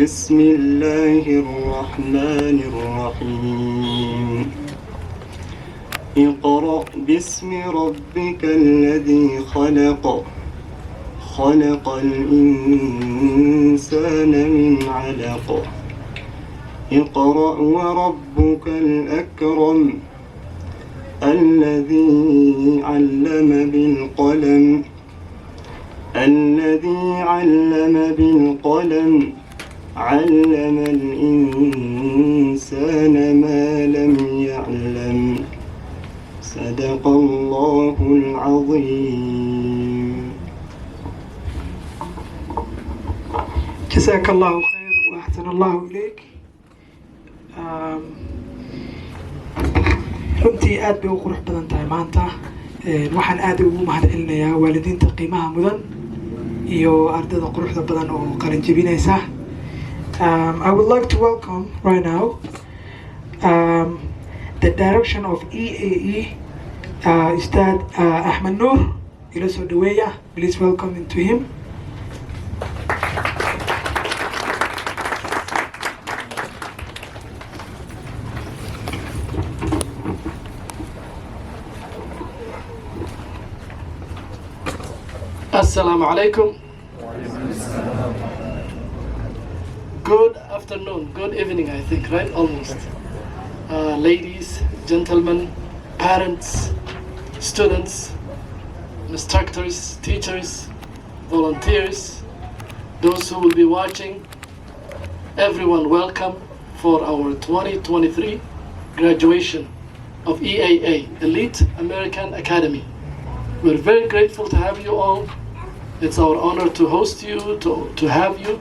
بسم الله الرحمن الرحيم اقرأ باسم ربك الذي خلق خلق الإنسان من علق اقرأ وربك الأكرم الذي علم بالقلم علم الإنسان ما لم يعلم صدق الله العظيم. جزاك الله خير وأحسن الله إليك. runtii aad bay u qurux badan tahay maanta. Waxaan aad ugu mahadcelinayaa waalidiinta qiimaha mudan iyo ardayda quruxda badan oo qalin jebinaysa. I would like to welcome right now the direction of EAE, Ustad Ahmed Noor. Ila soo dhaweeya. Please welcome to him. Assalamu alaikum. Good afternoon, good evening, I think, right? Almost. Ladies, gentlemen, parents, students, instructors, teachers, volunteers, those who will be watching, everyone welcome for our 2023 graduation of EAA, Elite American Academy. We're very grateful to have you all. It's our honor to host you, to have you.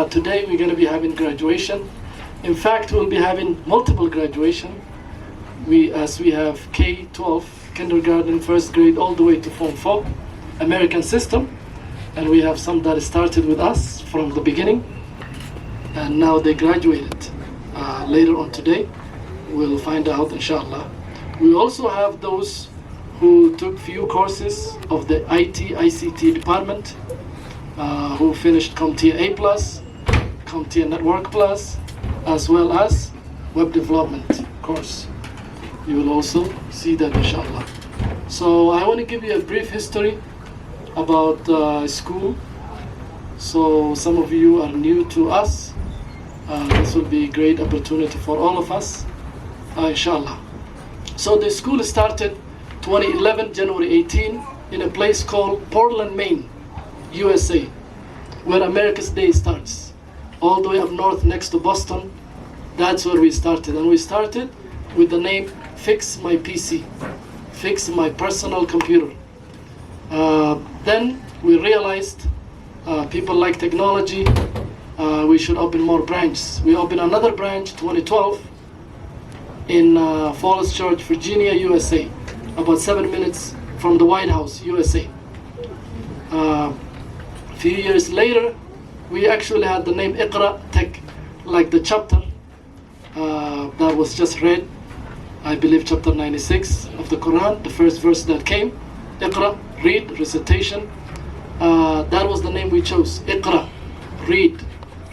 Today we're going to be having graduation. In fact, we'll be having multiple graduation. As we have K-12, kindergarten, first grade, all the way to Form 4, American system. And we have some that started with us from the beginning. And now they graduated. Later on today, we'll find out, inshallah. We also have those who took few courses of the ICT department, who finished CompTIA A+, CompTIA Network Plus, as well as Web Development course. You will also see that, inshallah. So I want to give you a brief history about school. So some of you are new to us. This will be a great opportunity for all of us, inshallah. So the school started 2011, January 18, in a place called Portland, Maine, USA, where America's Day starts. All the way up north next to Boston, that's where we started. And we started with the name Fix My PC, Fix My Personal Computer. Then we realized people like technology, we should open more branches. We opened another branch 2012 in Falls Church, Virginia, USA. About 7 minutes from the White House, USA. A few years later, we actually had the name Iqra Tech, like the chapter that was just read. I believe chapter 96 of the Quran, the first verse that came. Iqra, read, recitation. That was the name we chose. Iqra, read,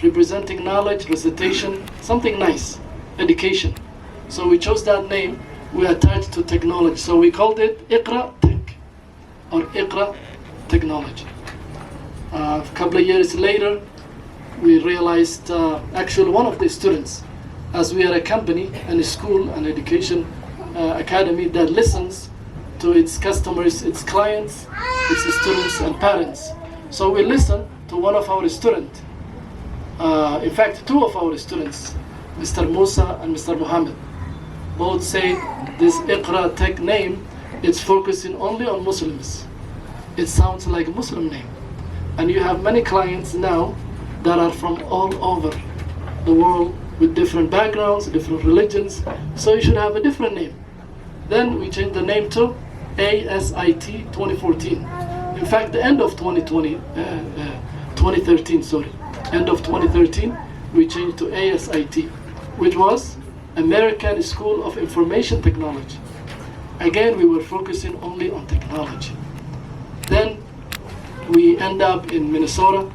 representing knowledge, recitation, something nice, education. So we chose that name. We attached to technology, so we called it Iqra Tech or Iqra Technology. A couple of years later, we realized actually one of the students, as we are a company and a school and education academy that listens to its customers, its clients, its students and parents. So we listened to one of our students. In fact, two of our students, Mr. Musa and Mr. Muhammad, both say this Iqra Tech name, it's focusing only on Muslims. It sounds like a Muslim name. And you have many clients now that are from all over the world with different backgrounds, different religions. So you should have a different name. Then we changed the name to ASIT 2014. In fact, the end of 2013, end of 2013, we changed to ASIT, which was American School of Information Technology. Again, we were focusing only on technology. Then we end up in Minnesota,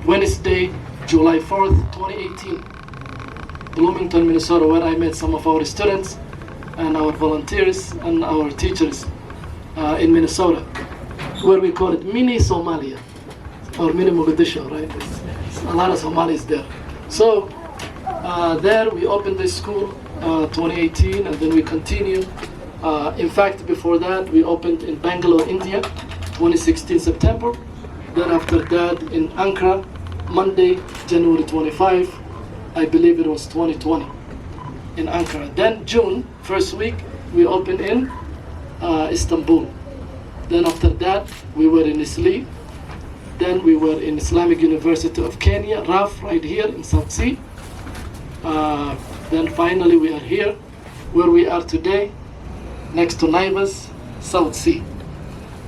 Wednesday, July 4th, 2018. Bloomington, Minnesota, where I met some of our students and our volunteers and our teachers in Minnesota, where we call it mini Somalia or mini Mogadishu, right? It's a lot of Somalis there. So there we opened this school 2018, and then we continue. In fact, before that, we opened in Bangalore, India, 2016 September. Then after that, in Ankara, Monday, January 25, I believe it was 2020, in Ankara. Then June, first week, we opened in Istanbul. Then after that, we were in Isli. Then we were in Islamic University of Kenya, RAF, right here in South Sea. Then finally we are here, where we are today, next to Naivas, South Sea.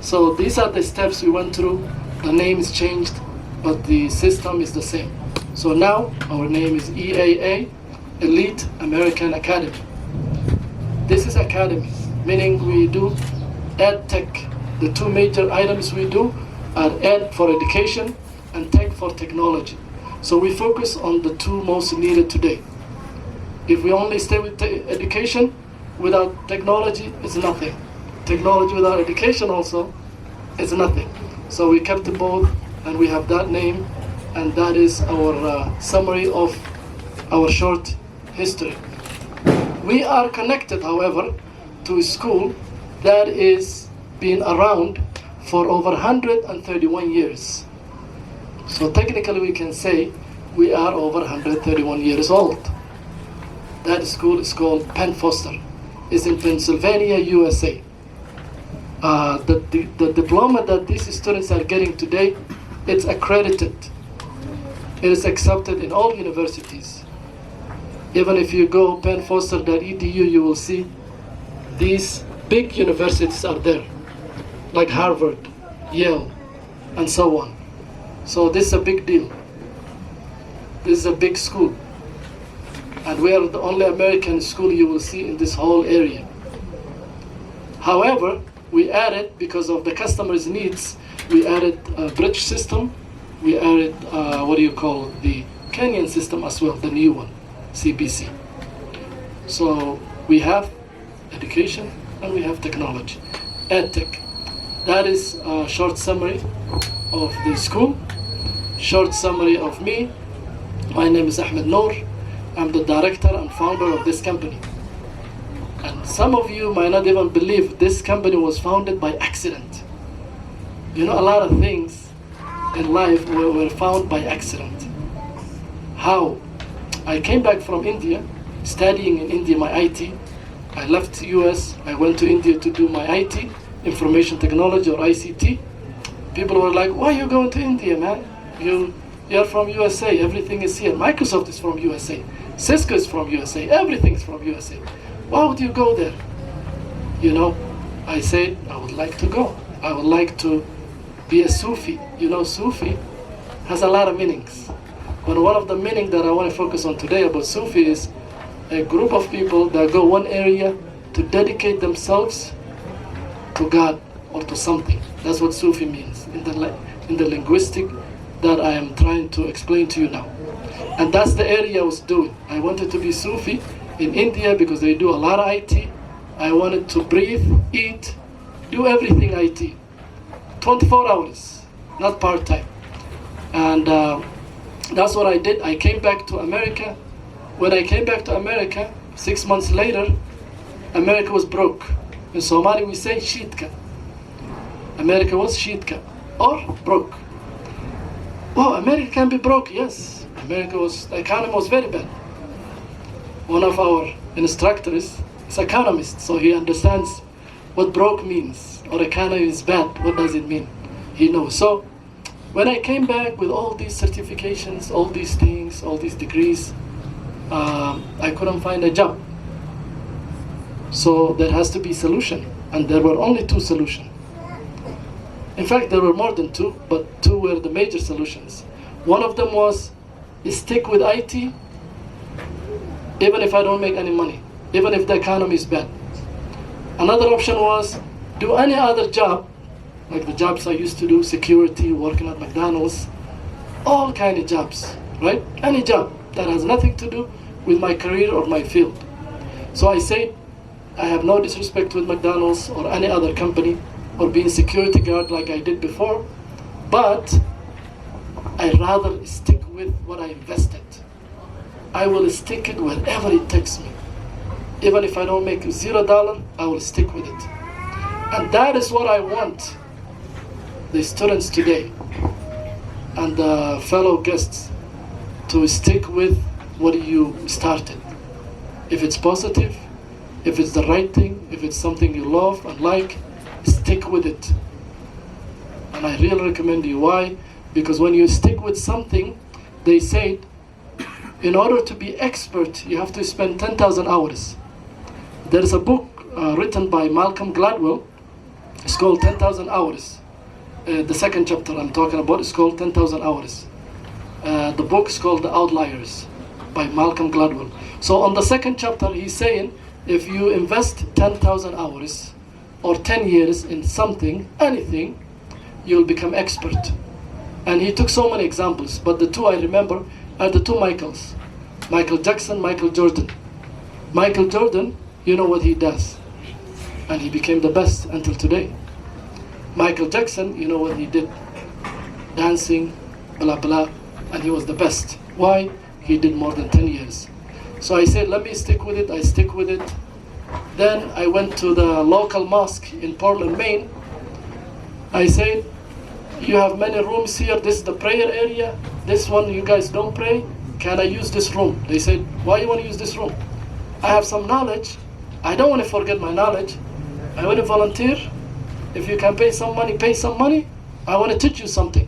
So these are the steps we went through. The name is changed, but the system is the same. So now our name is EAA, Elite American Academy. This is academy, meaning we do ed tech. The two major items we do are ed for education and tech for technology. So we focus on the two most needed today. If we only stay with education without technology, it's nothing. Technology without education also is nothing. So we kept both, and we have that name, and that is our summary of our short history. We are connected, however, to a school that is been around for over 131 years. So technically we can say we are over 131 years old. That school is called Penn Foster. It's in Pennsylvania, USA. The diploma that these students are getting today, it's accredited. It is accepted in all universities. Even if you go pennfoster.edu, you will see these big universities are there, like Harvard, Yale, and so on. So this is a big deal. This is a big school. And we are the only American school you will see in this whole area. However, we added, because of the customers' needs, we added a bridge system. We added, the Kenyan system as well, the new one, CBC. So we have education and we have technology, EdTech. That is a short summary of the school, short summary of me. My name is Ahmed Noor. I'm the director and founder of this company. And some of you might not even believe this company was founded by accident. You know, a lot of things in life were found by accident. How? I came back from India, studying in India my IT. I left US, I went to India to do my IT, information technology or ICT. People were like, why are you going to India, man? You're from USA, everything is here. Microsoft is from USA, Cisco is from USA, everything is from USA. Why would you go there? You know, I said, I would like to go. I would like to be a Sufi. You know, Sufi has a lot of meanings. But one of the meaning that I want to focus on today about Sufi is a group of people that go one area to dedicate themselves to God or to something. That's what Sufi means in the linguistic that I am trying to explain to you now. And that's the area I was doing. I wanted to be Sufi in India because they do a lot of IT. I wanted to breathe, eat, do everything IT. 24 hours, not part-time. And that's what I did. I came back to America. When I came back to America, 6 months later, America was broke. In Somali we say shiitka. America was shiitka, or broke. Oh, America can be broke, yes. The economy was very bad. One of our instructors is economist, so he understands what broke means, or economy is bad, what does it mean? He knows. So when I came back with all these certifications, all these things, all these degrees, I couldn't find a job. So there has to be a solution, and there were only two solutions. In fact, there were more than two, but two were the major solutions. One of them was stick with IT, even if I don't make any money, even if the economy is bad. Another option was do any other job, like the jobs I used to do, security, working at McDonald's, all kind of jobs, right? Any job that has nothing to do with my career or my field. So I said, I have no disrespect with McDonald's or any other company or being security guard like I did before, but I rather stick with what I invested. I will stick it wherever it takes me. Even if I don't make $0, I will stick with it. And that is what I want the students today and the fellow guests to stick with what you started. If it's positive, if it's the right thing, if it's something you love and like, stick with it. And I really recommend you. Why? Because when you stick with something, they say, in order to be expert, you have to spend 10,000 hours. There is a book written by Malcolm Gladwell. It's called 10,000 Hours. The second chapter I'm talking about is called 10,000 Hours. The book is called The Outliers by Malcolm Gladwell. So on the second chapter, he's saying, if you invest 10,000 hours or 10 years in something, anything, you'll become expert. And he took so many examples, but the two I remember are the two Michaels. Michael Jackson, Michael Jordan. Michael Jordan, you know what he does. And he became the best until today. Michael Jackson, you know what he did. Dancing, blah, blah, and he was the best. Why? He did more than 10 years. So I said, let me stick with it. I stick with it. Then I went to the local mosque in Portland, Maine. I said, you have many rooms here. This is the prayer area. This one you guys don't pray. Can I use this room? They said, why you want to use this room? I have some knowledge. I don't want to forget my knowledge. I want to volunteer. If you can pay some money, pay some money. I want to teach you something.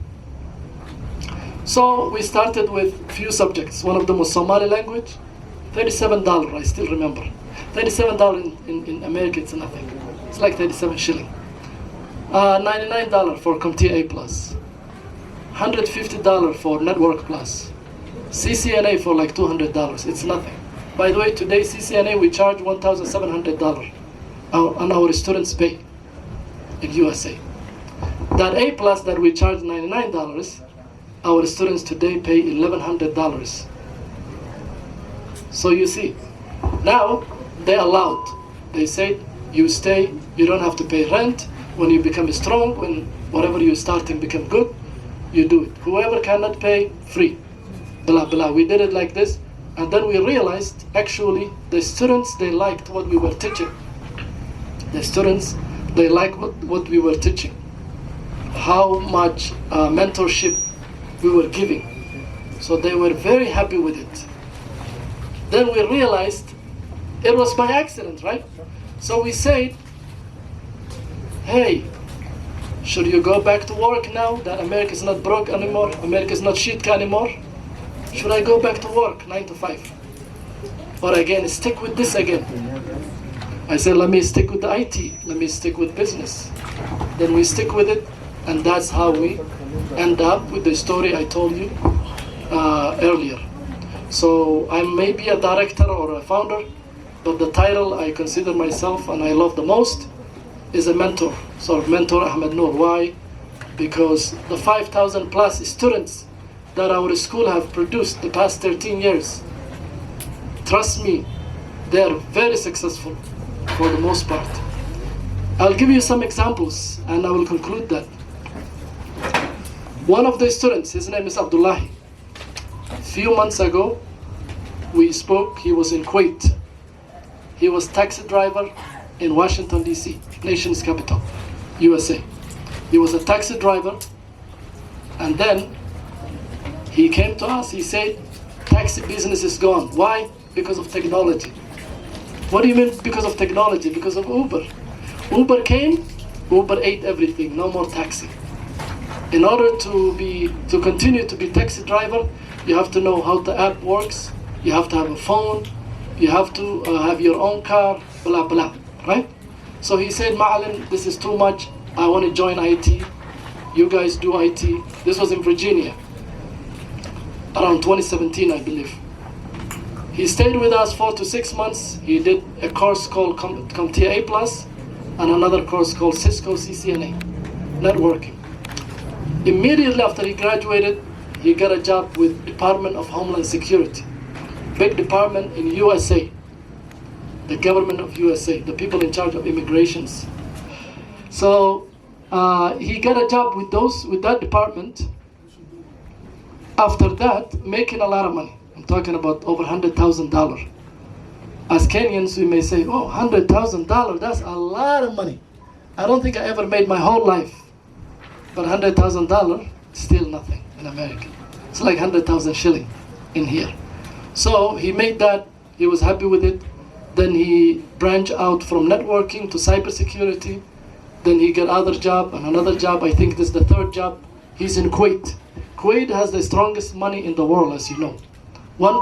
So we started with few subjects. One of them was Somali language. $37, I still remember. $37 in America, it's nothing. It's like 37 shilling. $99 for CompTIA A+. $150 for Network Plus. CCNA for like $200. It's nothing. By the way, today CCNA we charge $1,700 on our students pay in USA. That A+ that we charge $99, our students today pay $1,100. So you see, now they allowed. They said, you stay, you don't have to pay rent. When you become strong, when whatever you're starting become good, you do it. Whoever cannot pay, free. Blah, blah. We did it like this. And then we realized, actually, the students, they liked what we were teaching. The students, they liked what we were teaching. How much mentorship we were giving. So they were very happy with it. Then we realized it was by accident, right? So we said, hey, should you go back to work now that America is not broke anymore? America is not shitka anymore? Should I go back to work 9 to 5? Or again, stick with this again? I said, let me stick with the IT. Let me stick with business. Then we stick with it, and that's how we end up with the story I told you earlier. So I'm maybe a director or a founder, but the title I consider myself and I love the most is a mentor. So mentor Ahmed Noor. Why? Because the 5,000 plus students that our school have produced the past 13 years, trust me, they are very successful for the most part. I'll give you some examples and I will conclude that. One of the students, his name is Abdullahi. A few months ago, we spoke. He was in Kuwait. He was taxi driver in Washington, D.C., nation's capital, USA. He was a taxi driver, and then he came to us. He said, taxi business is gone. Why? Because of technology. What do you mean because of technology? Because of Uber. Uber came, Uber ate everything, no more taxi. In order to continue to be taxi driver, you have to know how the app works. You have to have a phone. You have to have your own car, blah, blah, right? So he said, Ma'alim, this is too much. I want to join IT. You guys do IT. This was in Virginia, around 2017, I believe. He stayed with us 4 to 6 months. He did a course called CompTIA A+, and another course called Cisco CCNA, networking. Immediately after he graduated, he got a job with Department of Homeland Security, big department in USA, the government of USA, the people in charge of immigrations. So he got a job with that department. After that, making a lot of money. I'm talking about over $100,000. As Kenyans, we may say, oh, $100,000, that's a lot of money. I don't think I ever made my whole life. But $100,000, still nothing in America. It's like 100,000 shilling in here. So he made that, he was happy with it. Then he branched out from networking to cybersecurity. Then he got other job and another job. I think this is the third job. He's in Kuwait. Kuwait has the strongest money in the world, as you know. One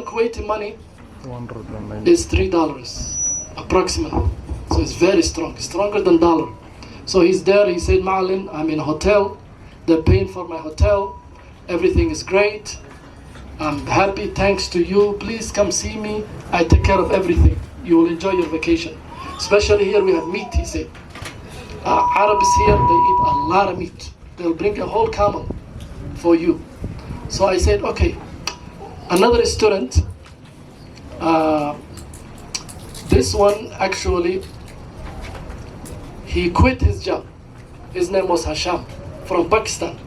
Kuwaiti money is $3 approximately. So it's very strong, stronger than dollar. So he's there, he said, Ma'alin, I'm in a hotel. They're paying for my hotel. Everything is great. I'm happy, thanks to you. Please come see me. I take care of everything. You will enjoy your vacation. Especially here we have meat, he said. Arabs here, they eat a lot of meat. They'll bring a whole camel for you. So I said, okay. Another student, this one actually, he quit his job. His name was Hasham, from Pakistan.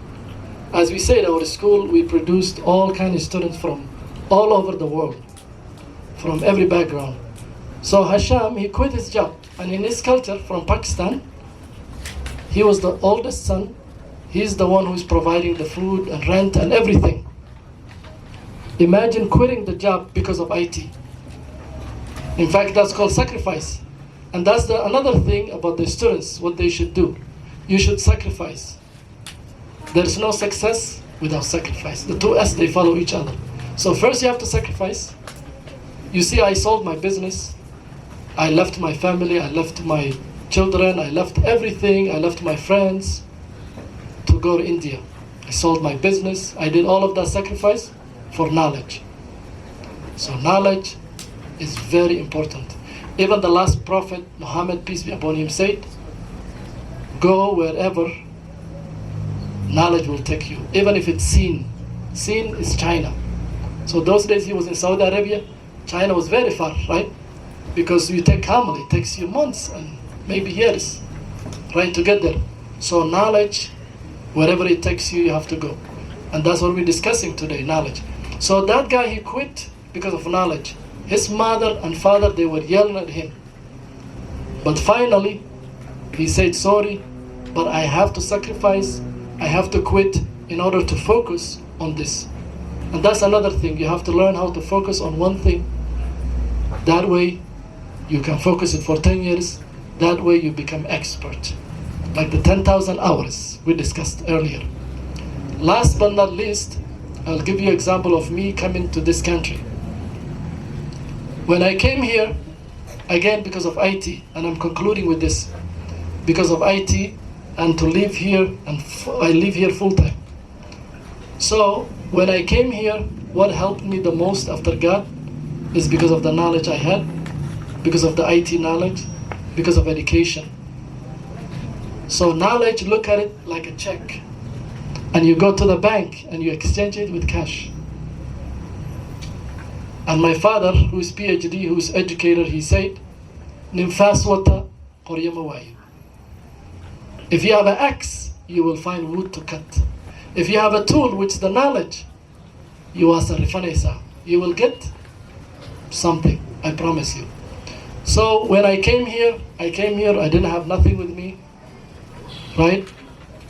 As we say in our school, we produced all kinds of students from all over the world, from every background. So Hasham, he quit his job. And in his culture from Pakistan, he was the oldest son. He's the one who's providing the food and rent and everything. Imagine quitting the job because of IT. In fact, that's called sacrifice. And that's another thing about the students, what they should do. You should sacrifice. There's no success without sacrifice. The two S, they follow each other. So first you have to sacrifice. You see, I sold my business. I left my family, I left my children, I left everything, I left my friends to go to India. I sold my business. I did all of that sacrifice for knowledge. So knowledge is very important. Even the last prophet, Muhammad, peace be upon him, said, go wherever knowledge will take you, even if it's seen. Seen is China. So those days he was in Saudi Arabia. China was very far, right? Because you take camel, it takes you months and maybe years, right, to get there. So knowledge, wherever it takes you, you have to go. And that's what we're discussing today, knowledge. So that guy, he quit because of knowledge. His mother and father, they were yelling at him. But finally, he said, sorry, but I have to sacrifice, I have to quit in order to focus on this. And that's another thing, you have to learn how to focus on one thing. That way, you can focus it for 10 years. That way, you become expert. Like the 10,000 hours we discussed earlier. Last but not least, I'll give you an example of me coming to this country. When I came here, again because of IT, and I'm concluding with this, because of IT, and to live here, and I live here full time. So when I came here, what helped me the most after God is because of the knowledge I had, because of the IT knowledge, because of education. So knowledge, look at it like a check. And you go to the bank and you exchange it with cash. And my father, who is PhD, who is educator, he said, Nimfaswata Koryamawai. If you have an axe, you will find wood to cut. If you have a tool, which is the knowledge, you will get something, I promise you. So when I came here, I didn't have nothing with me, right?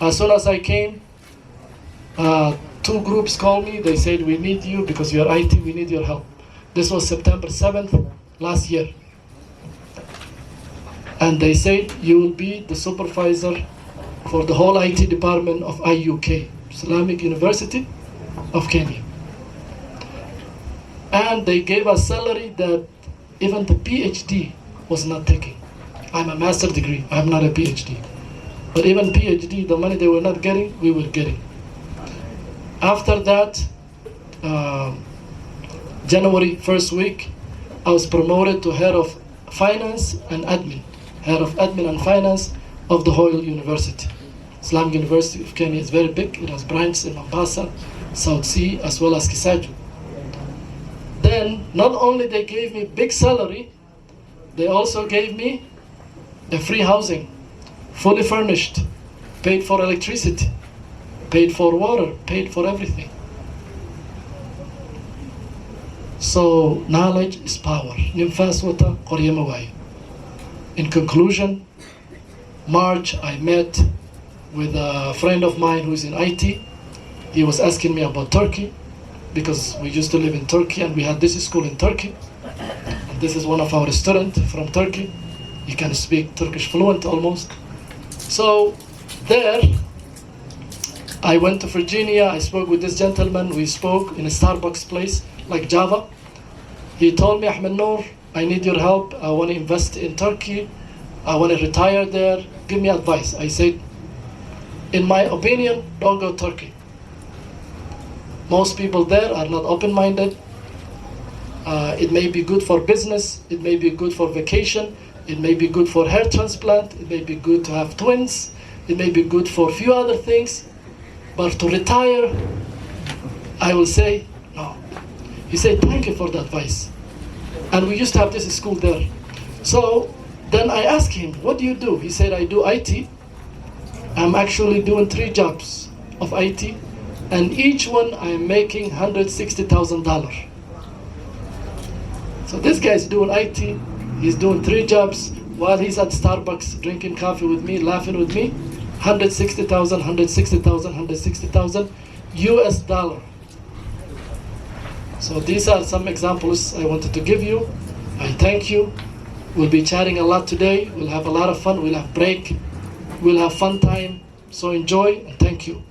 As soon as I came, two groups called me. They said, we need you because you're IT, we need your help. This was September 7th last year. And they said, you will be the supervisor for the whole IT department of IUK, Islamic University of Kenya. And they gave us salary that even the PhD was not taking. I'm a master's degree, I'm not a PhD. But even PhD, the money they were not getting, we were getting. After that, January 1st week, I was promoted to head of finance and admin. Head of admin and finance of the whole university. Islamic University of Kenya is very big. It has branches in Mombasa, South Sea, as well as Kisaju. Then, not only they gave me big salary, they also gave me a free housing, fully furnished, paid for electricity, paid for water, paid for everything. So knowledge is power. Nimfas wata qoryama waayo. In conclusion, March I met with a friend of mine who's in IT. He was asking me about Turkey because we used to live in Turkey and we had this school in Turkey. And this is one of our students from Turkey. He can speak Turkish fluent almost. So there, I went to Virginia. I spoke with this gentleman. We spoke in a Starbucks place like Java. He told me, Ahmed Noor, I need your help. I want to invest in Turkey. I want to retire there. Give me advice. I said, in my opinion, don't go Turkey. Most people there are not open-minded. It may be good for business. It may be good for vacation. It may be good for hair transplant. It may be good to have twins. It may be good for a few other things. But to retire, I will say, no. He said, thank you for the advice. And we used to have this school there. So then I asked him, what do you do? He said, I do IT. I'm actually doing 3 jobs of IT. And each one I'm making $160,000. So this guy is doing IT. He's doing 3 jobs while he's at Starbucks drinking coffee with me, laughing with me. 160,000, 160,000, 160,000 US dollar. So these are some examples I wanted to give you. I thank you. We'll be chatting a lot today. We'll have a lot of fun. We'll have break. We'll have fun time. So enjoy and thank you.